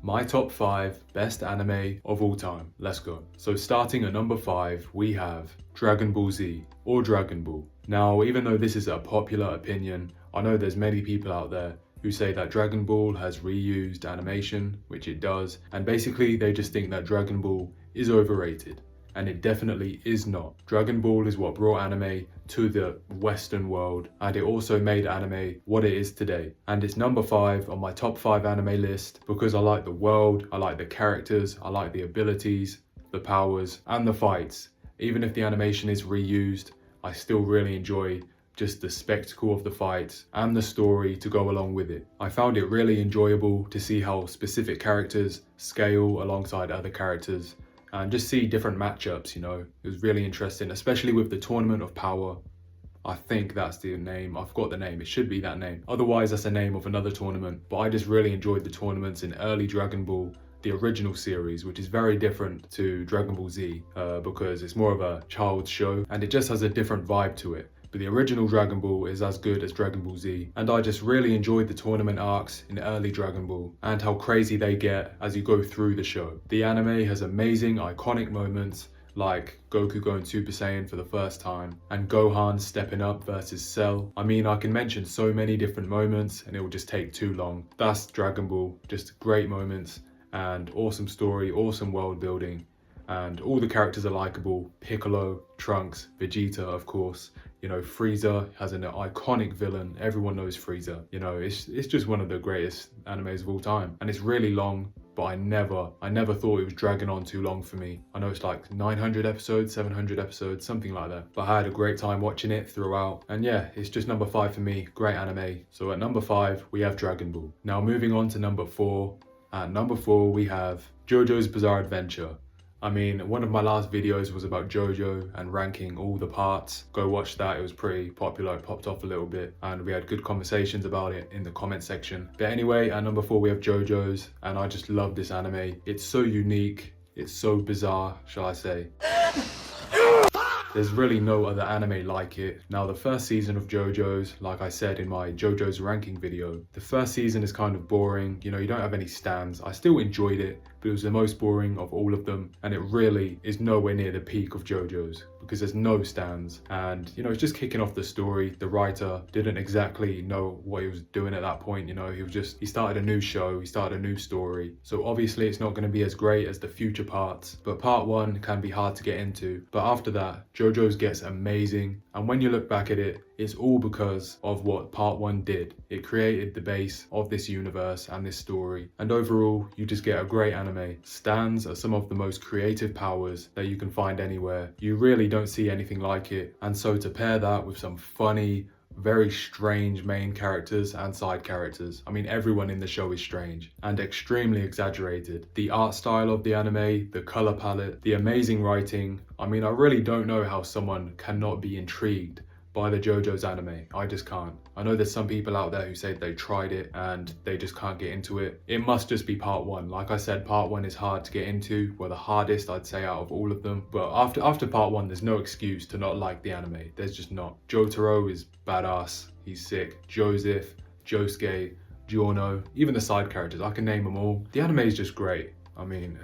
My top 5 best anime of all time. Let's go. So starting at number 5, we have Dragon Ball Z, or Dragon Ball. Now, even though this is a popular opinion, I know there's many people out there who say that Dragon Ball has reused animation, which it does, and basically they just think that Dragon Ball is overrated. And it definitely is not. Dragon Ball is what brought anime to the Western world, and it also made anime what it is today. And it's number 5 on my top 5 anime list because I like the world, I like the characters, I like the abilities, the powers, and the fights. Even if the animation is reused, I still really enjoy just the spectacle of the fights and the story to go along with it. I found it really enjoyable to see how specific characters scale alongside other characters and just see different matchups, you know. It was really interesting, especially with the Tournament of Power. I think that's the name. I forgot the name. It should be that name. Otherwise, that's the name of another tournament. But I just really enjoyed the tournaments in early Dragon Ball, the original series, which is very different to Dragon Ball Z because it's more of a child's show and it just has a different vibe to it. But the original Dragon Ball is as good as Dragon Ball Z, and I just really enjoyed the tournament arcs in early Dragon Ball and how crazy they get as you go through the show. The anime has amazing iconic moments like Goku going Super Saiyan for the first time and Gohan stepping up versus Cell. I mean, I can mention so many different moments and it will just take too long. That's Dragon Ball, just great moments and awesome story, awesome world building, and all the characters are likable. Piccolo, Trunks, Vegeta, of course. You know, Frieza has an iconic villain. Everyone knows Frieza. You know, it's just one of the greatest animes of all time. And it's really long, but I never thought it was dragging on too long for me. I know it's like 900 episodes, 700 episodes, something like that. But I had a great time watching it throughout. And yeah, it's just number 5 for me. Great anime. So at number 5, we have Dragon Ball. Now moving on to number 4. At number 4, we have JoJo's Bizarre Adventure. I mean, one of my last videos was about JoJo and ranking all the parts. Go watch that, it was pretty popular, it popped off a little bit and we had good conversations about it in the comment section. But anyway, at number 4 we have JoJo's and I just love this anime. It's so unique, it's so bizarre, shall I say. There's really no other anime like it. Now the first season of JoJo's, like I said in my JoJo's ranking video, the first season is kind of boring, you know, you don't have any stands. I still enjoyed it, but it was the most boring of all of them, and it really is nowhere near the peak of JoJo's because there's no stands, and you know, it's just kicking off the story. The writer didn't exactly know what he was doing at that point, you know, he started a new show, he started a new story, so obviously it's not going to be as great as the future parts, but part 1 can be hard to get into. But after that, JoJo's gets amazing, and when you look back at it, it's all because of what part 1 did. It created the base of this universe and this story, and overall you just get a great anime. Stands are some of the most creative powers that you can find anywhere. You really don't see anything like it, and so to pair that with some funny, very strange main characters and side characters. I mean, everyone in the show is strange and extremely exaggerated. The art style of the anime, the color palette, the amazing writing. I mean, I really don't know how someone cannot be intrigued by the JoJo's anime. I just can't. I know there's some people out there who say they tried it and they just can't get into it. It must just be part 1. Like I said, part 1 is hard to get into, well, the hardest I'd say out of all of them. But after part 1, there's no excuse to not like the anime. There's just not. Jotaro is badass, he's sick. Joseph, Josuke, Giorno, even the side characters, I can name them all. The anime is just great. I mean,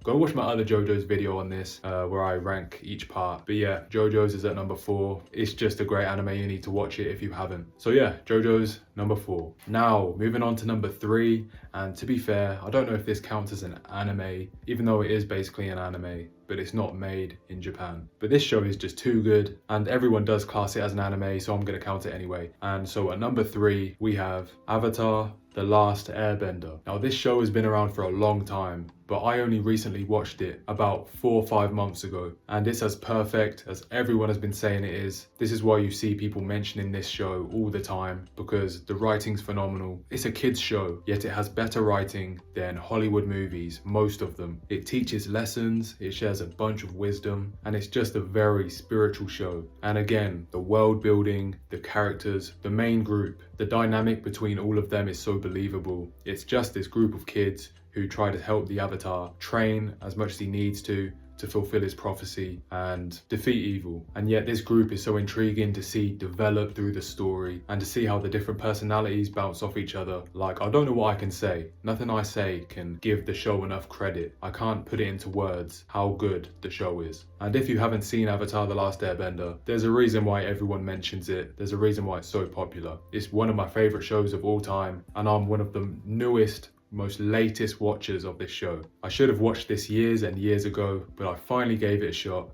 go watch my other JoJo's video on this where I rank each part. But yeah, JoJo's is at number 4. It's just a great anime, you need to watch it if you haven't. So yeah, JoJo's number 4. Now, moving on to number 3. And to be fair, I don't know if this counts as an anime, even though it is basically an anime, but it's not made in Japan. But this show is just too good, and everyone does class it as an anime, so I'm gonna count it anyway. And so at number 3, we have Avatar: The Last Airbender. Now this show has been around for a long time, but I only recently watched it about 4 or 5 months ago, and it's as perfect as everyone has been saying it is. This is why you see people mentioning this show all the time, because the writing's phenomenal. It's a kids show, yet it has better writing than Hollywood movies, most of them. It teaches lessons, it shares a bunch of wisdom, and it's just a very spiritual show. And again, the world building, the characters, the main group, the dynamic between all of them is so believable. It's just this group of kids who try to help the Avatar train as much as he needs to to fulfill his prophecy and defeat evil. And yet this group is so intriguing to see develop through the story and to see how the different personalities bounce off each other. Like, I don't know what I can say. Nothing I say can give the show enough credit. I can't put it into words how good the show is. And if you haven't seen Avatar: The Last Airbender, there's a reason why everyone mentions it. There's a reason why it's so popular. It's one of my favorite shows of all time, and I'm one of the newest, most latest watchers of this show. I should have watched this years and years ago, but I finally gave it a shot.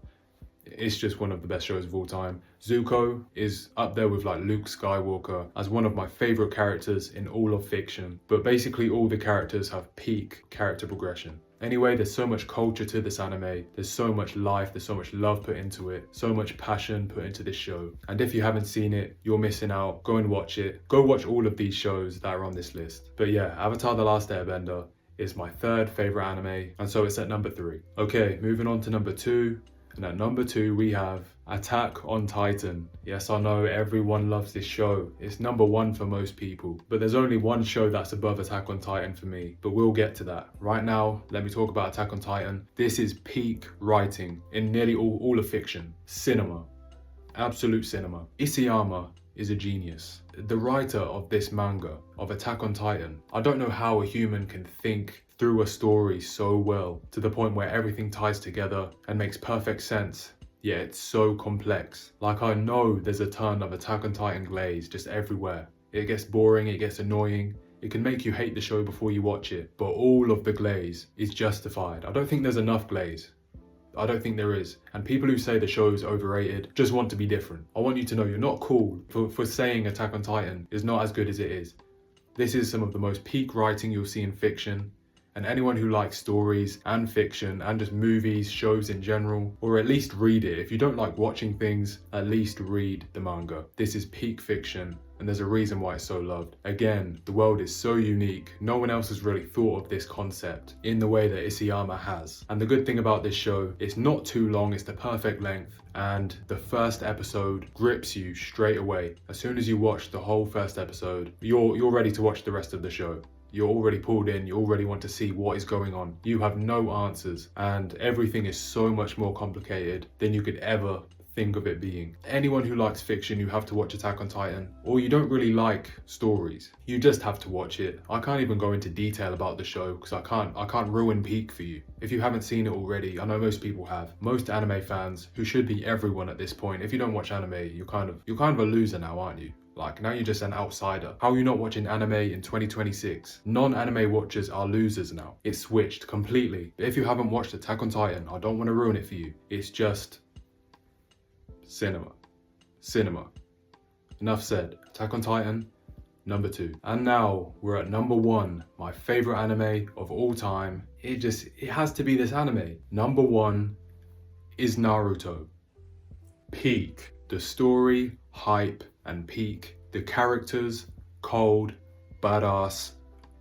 It's just one of the best shows of all time. Zuko is up there with like Luke Skywalker as one of my favorite characters in all of fiction, but basically all the characters have peak character progression. Anyway, there's so much culture to this anime, there's so much life, there's so much love put into it, so much passion put into this show. And if you haven't seen it, you're missing out. Go and watch it. Go watch all of these shows that are on this list. But yeah, Avatar: The Last Airbender is my third favorite anime, and so it's at number 3. Okay, moving on to number 2. And at number 2 we have Attack on Titan. Yes, I know everyone loves this show. It's number 1 for most people. But there's only one show that's above Attack on Titan for me. But we'll get to that. Right now, let me talk about Attack on Titan. This is peak writing in nearly all of fiction. Cinema. Absolute cinema. Isayama is a genius. The writer of this manga, of Attack on Titan, I don't know how a human can think through a story so well to the point where everything ties together and makes perfect sense, yet it's so complex. Like, I know there's a ton of Attack on Titan glaze just everywhere. It gets boring, it gets annoying, it can make you hate the show before you watch it, but all of the glaze is justified. I don't think there's enough glaze. I don't think there is. And people who say the show is overrated just want to be different. I want you to know you're not cool for saying Attack on Titan is not as good as it is. This is some of the most peak writing you'll see in fiction. And anyone who likes stories and fiction and just movies, shows in general, or at least read it. If you don't like watching things, at least read the manga. This is peak fiction, and there's a reason why it's so loved. Again, the world is so unique. No one else has really thought of this concept in the way that Isayama has. And the good thing about this show, it's not too long, it's the perfect length. And the first episode grips you straight away. As soon as you watch the whole first episode, you're ready to watch the rest of the show. You're already pulled in, you already want to see what is going on. You have no answers, and everything is so much more complicated than you could ever think of it being. Anyone who likes fiction, you have to watch Attack on Titan, or you don't really like stories, you just have to watch it. I can't even go into detail about the show because I can't ruin peak for you. If you haven't seen it already, I know most people have. Most anime fans, who should be everyone at this point, if you don't watch anime, you're kind of a loser now, aren't you? Like, now you're just an outsider. How are you not watching anime in 2026? Non-anime watchers are losers now. It's switched completely. But if you haven't watched Attack on Titan, I don't want to ruin it for you. It's just cinema. Cinema. Enough said. Attack on Titan, number 2. And now we're at number 1, my favorite anime of all time. It has to be this anime. Number 1 is Naruto. Peak. The story, hype, and peak. The characters, cold, badass,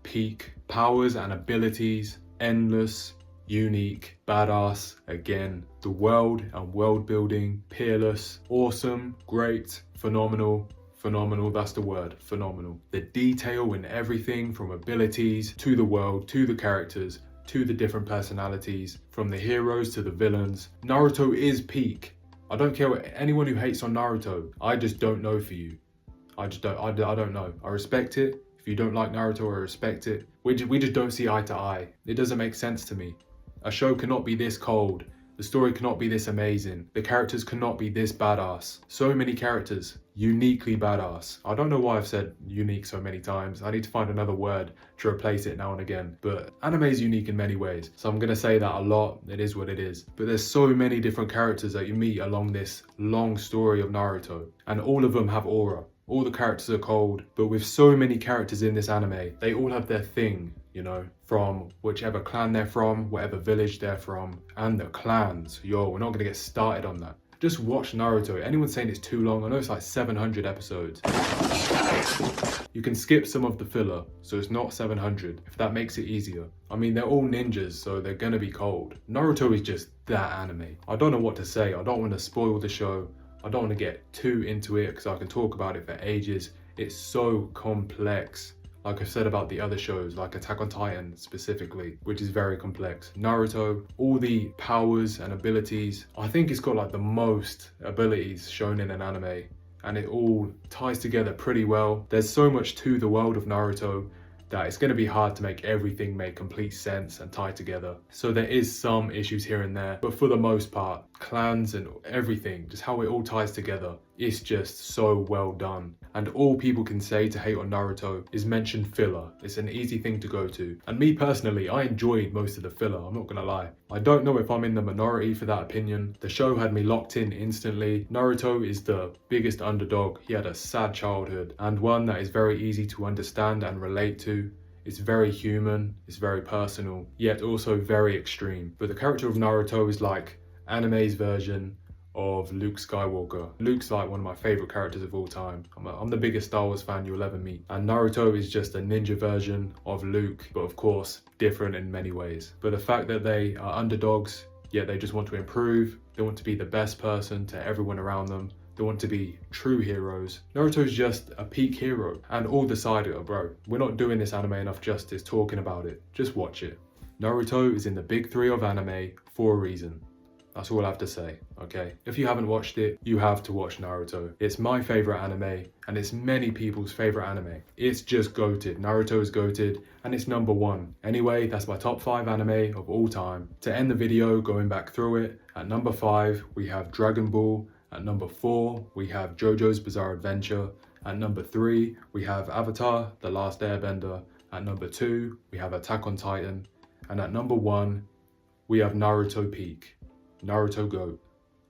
peak. Powers and abilities, endless, unique, badass, again. The world and world building, peerless, awesome, great, phenomenal. Phenomenal, that's the word, phenomenal. The detail in everything from abilities to the world, to the characters, to the different personalities, from the heroes to the villains. Naruto is peak. I don't care what anyone who hates on Naruto, I just don't know for you. I don't know. I respect it. If you don't like Naruto, I respect it. We just don't see eye to eye. It doesn't make sense to me. A show cannot be this cold. The story cannot be this amazing. The characters cannot be this badass. So many characters, uniquely badass. I don't know why I've said unique so many times. I need to find another word to replace it now and again. But anime is unique in many ways. So I'm gonna say that a lot. It is what it is. But there's so many different characters that you meet along this long story of Naruto. And all of them have aura. All the characters are cold, but with so many characters in this anime, they all have their thing, you know, from whichever clan they're from, whatever village they're from, and the clans. Yo, we're not gonna get started on that. Just watch Naruto. Anyone saying it's too long? I know it's like 700 episodes. You can skip some of the filler, so it's not 700, if that makes it easier. I mean, they're all ninjas, so they're gonna be cold. Naruto is just that anime. I don't know what to say. I don't want to spoil the show. I don't want to get too into it because I can talk about it for ages. It's so complex. like I've said about the other shows, like Attack on Titan specifically, which is very complex. Naruto, all the powers and abilities, I think it's got like the most abilities shown in an anime, and it all ties together pretty well. There's so much to the world of Naruto that it's going to be hard to make everything make complete sense and tie together. So there is some issues here and there, but for the most part, clans and everything, just how it all ties together, is just so well done. And all people can say to hate on Naruto is mention filler. It's an easy thing to go to. And me personally, I enjoyed most of the filler, I'm not gonna lie. I don't know if I'm in the minority for that opinion. The show had me locked in instantly. Naruto is the biggest underdog. He had a sad childhood, and one that is very easy to understand and relate to. It's very human, it's very personal, yet also very extreme. But the character of Naruto is like anime's version of Luke Skywalker. Luke's like one of my favorite characters of all time. I'm the biggest Star Wars fan you'll ever meet. And Naruto is just a ninja version of Luke, but of course, different in many ways. But the fact that they are underdogs, yet they just want to improve, they want to be the best person to everyone around them, they want to be true heroes. Naruto's just a peak hero, and all the side of it, bro. We're not doing this anime enough justice talking about it. Just watch it. Naruto is in the big three of anime for a reason. That's all I have to say, okay? If you haven't watched it, you have to watch Naruto. It's my favorite anime, and it's many people's favorite anime. It's just goated. Naruto is goated, and it's #1. Anyway, that's my top 5 anime of all time. To end the video, going back through it, at number 5, we have Dragon Ball. At number 4, we have JoJo's Bizarre Adventure. At number 3, we have Avatar, The Last Airbender. At number 2, we have Attack on Titan. And at number 1, we have Naruto Peak. Naruto GOAT,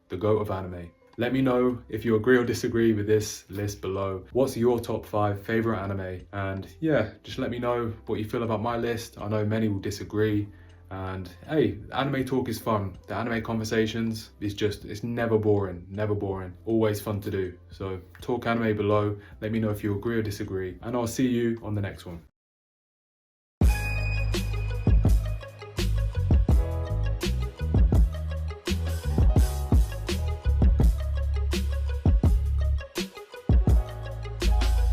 the GOAT of anime. Let me know if you agree or disagree with this list below. What's your top 5 favorite anime? And yeah, just let me know what you feel about my list. I know many will disagree. And hey, anime talk is fun. The anime conversations is just, it's never boring, never boring. Always fun to do. So talk anime below. Let me know if you agree or disagree. And I'll see you on the next one.